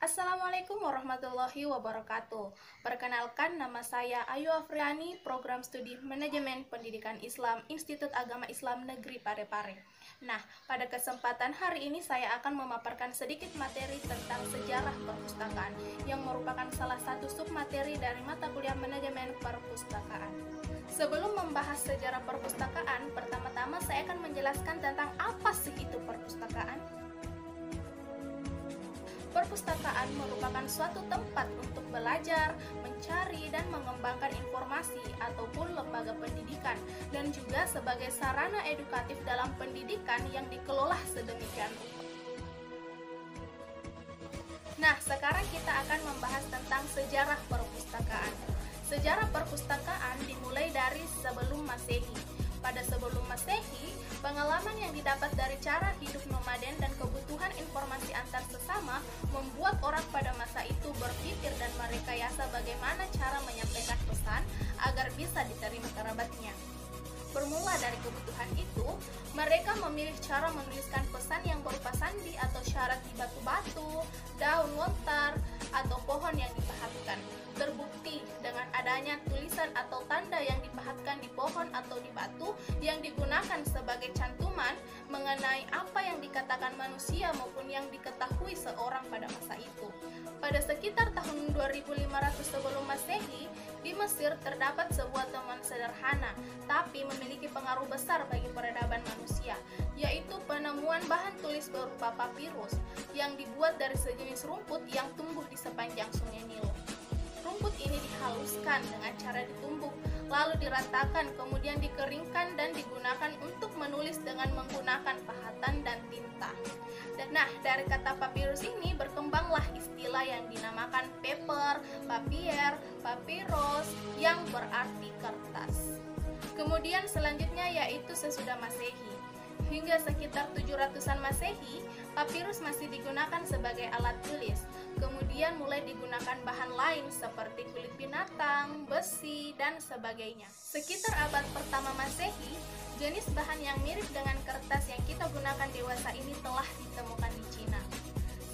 Assalamualaikum warahmatullahi wabarakatuh. Perkenalkan, nama saya Ayu Afriani, Program Studi Manajemen Pendidikan Islam, Institut Agama Islam Negeri Parepare. Nah, pada kesempatan hari ini saya akan memaparkan sedikit materi tentang sejarah perpustakaan, yang merupakan salah satu submateri dari mata kuliah Manajemen Perpustakaan. Sebelum membahas sejarah perpustakaan, pertama-tama saya akan menjelaskan tentang apa sih itu perpustakaan. Perpustakaan merupakan suatu tempat untuk belajar, mencari, dan mengembangkan informasi ataupun lembaga pendidikan, dan juga sebagai sarana edukatif dalam pendidikan yang dikelola sedemikian rupa. Nah, sekarang kita akan membahas tentang sejarah perpustakaan. Sejarah perpustakaan dimulai dari sebelum Masehi. Pada sebelum Masehi, pengalaman yang didapat dari cara hidup nomaden dan kebutuhan informasi antar sesama membuat orang pada masa itu berpikir dan merekayasa bagaimana cara menyampaikan pesan agar bisa diterima kerabatnya. Bermula dari kebutuhan itu, mereka memilih cara menuliskan pesan yang berupa sandi atau syarat di batu-batu, daun lontar, atau pohon yang dipahatkan. Terbukti dengan adanya tulisan atau tanda yang dipahatkan di pohon atau di batu yang digunakan sebagai cantuman mengenai apa yang dikatakan manusia maupun yang diketahui seorang pada masa itu. Pada sekitar tahun 2500 sebelum Masehi, di Mesir terdapat sebuah temuan sederhana tapi memiliki pengaruh besar bagi peradaban manusia, yaitu penemuan bahan tulis berupa papirus yang dibuat dari sejenis rumput yang tumbuh di sepanjang Sungai Nil. Rumput ini dihaluskan dengan cara ditumbuk, lalu diratakan, kemudian dikeringkan dan digunakan untuk menulis dengan menggunakan pahatan dan tinta. Nah, dari kata papirus ini berkembanglah istilah yang dinamakan paper, papier, papyrus yang berarti kertas. Kemudian selanjutnya yaitu sesudah Masehi. Hingga sekitar 700-an Masehi, papirus masih digunakan sebagai alat tulis. Kemudian mulai digunakan bahan lain seperti kulit binatang, besi, dan sebagainya. Sekitar abad pertama Masehi, jenis bahan yang mirip dengan kertas yang kita gunakan dewasa ini telah ditemukan di Cina.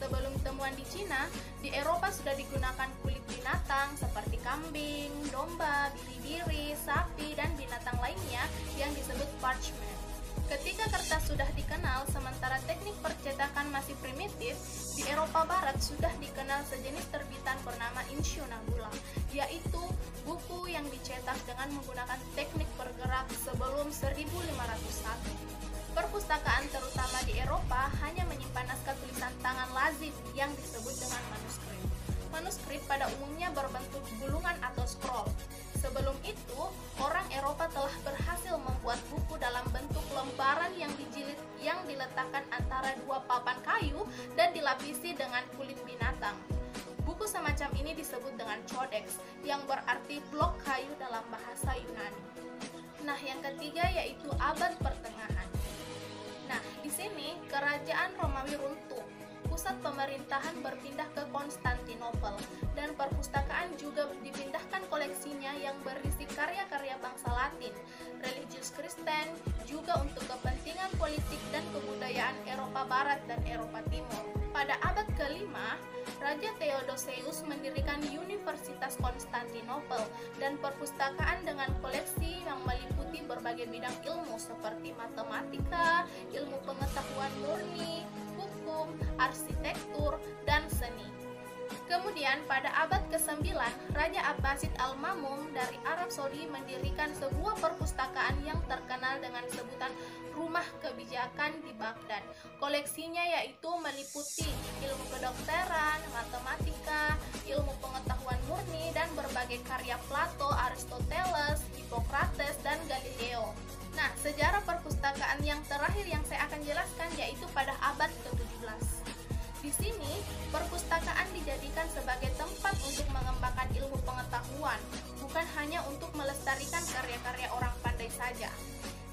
Sebelum temuan di Cina, di Eropa sudah digunakan kulit binatang seperti kambing, domba, biri-biri, sapi, dan binatang lainnya yang disebut parchment. Ketika kertas sudah dikenal, sementara teknik percetakan masih primitif, di Eropa Barat sudah dikenal sejenis terbitan bernama inscunabula, yaitu buku yang dicetak dengan menggunakan teknik bergerak sebelum 1501. Perpustakaan terutama di Eropa hanya menyimpan naskah tulisan tangan lazim yang disebut dengan manuskrip. Manuskrip pada umumnya berbentuk gulungan atau scroll. Sebelum itu, orang Eropa telah berhasil membuat buku dalam bentuk lembaran yang dijilid yang diletakkan antara dua papan kayu dan dilapisi dengan kulit binatang. Buku semacam ini disebut dengan codex, yang berarti blok kayu dalam bahasa Yunani. Nah, yang ketiga yaitu abad pertengahan. Nah, di sini kerajaan Romawi runtuh. Pusat pemerintahan berpindah ke Konstantinopel, dan perpustakaan juga dipindahkan koleksinya yang berisi karya-karya bangsa Latin, religius Kristen, juga untuk kepentingan politik dan kebudayaan Eropa Barat dan Eropa Timur. Pada abad ke-5, Raja Theodosius mendirikan Universitas Konstantinopel dan perpustakaan dengan koleksi yang meliputi berbagai bidang ilmu seperti matematika, ilmu pengetahuan murni, hukum, arsitektur, dan seni. Kemudian pada abad ke-9, Raja Abbasid Al-Ma'mun dari Arab Saudi mendirikan sebuah perpustakaan yang terkenal dengan sebutan Rumah Kebijakan di Baghdad. Koleksinya yaitu meliputi ilmu kedokteran, matematika, ilmu pengetahuan murni, dan berbagai karya Plato, Aristoteles, Hippocrates, dan Galileo. Nah, sejarah perpustakaan yang terakhir yang saya akan jelaskan yaitu pada abad ke-17. Di sini, perpustakaan dijadikan sebagai tempat untuk mengembangkan ilmu pengetahuan, bukan hanya untuk melestarikan karya-karya orang pandai saja.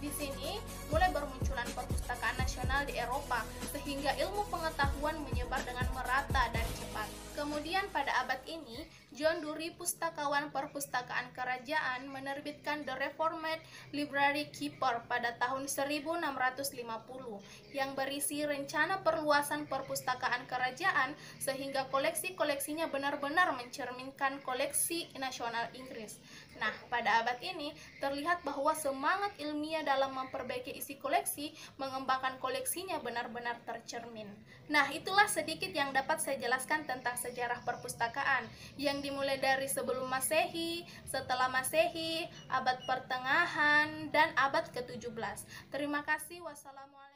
Di sini, mulai bermunculan perpustakaan nasional di Eropa, sehingga ilmu pengetahuan menyebar dengan merata dan cepat. Kemudian pada abad ini, John Dury, pustakawan perpustakaan kerajaan, menerbitkan The Reformed Library Keeper pada tahun 1650 yang berisi rencana perluasan perpustakaan kerajaan sehingga koleksi-koleksinya benar-benar mencerminkan koleksi nasional Inggris. Nah, pada abad ini terlihat bahwa semangat ilmiah dalam memperbaiki isi koleksi, mengembangkan koleksinya benar-benar tercermin. Nah, itulah sedikit yang dapat saya jelaskan tentang sejarah perpustakaan yang dimulai dari sebelum Masehi, setelah Masehi, abad pertengahan, dan abad ke-17. Terima kasih. Wassalamualaikum.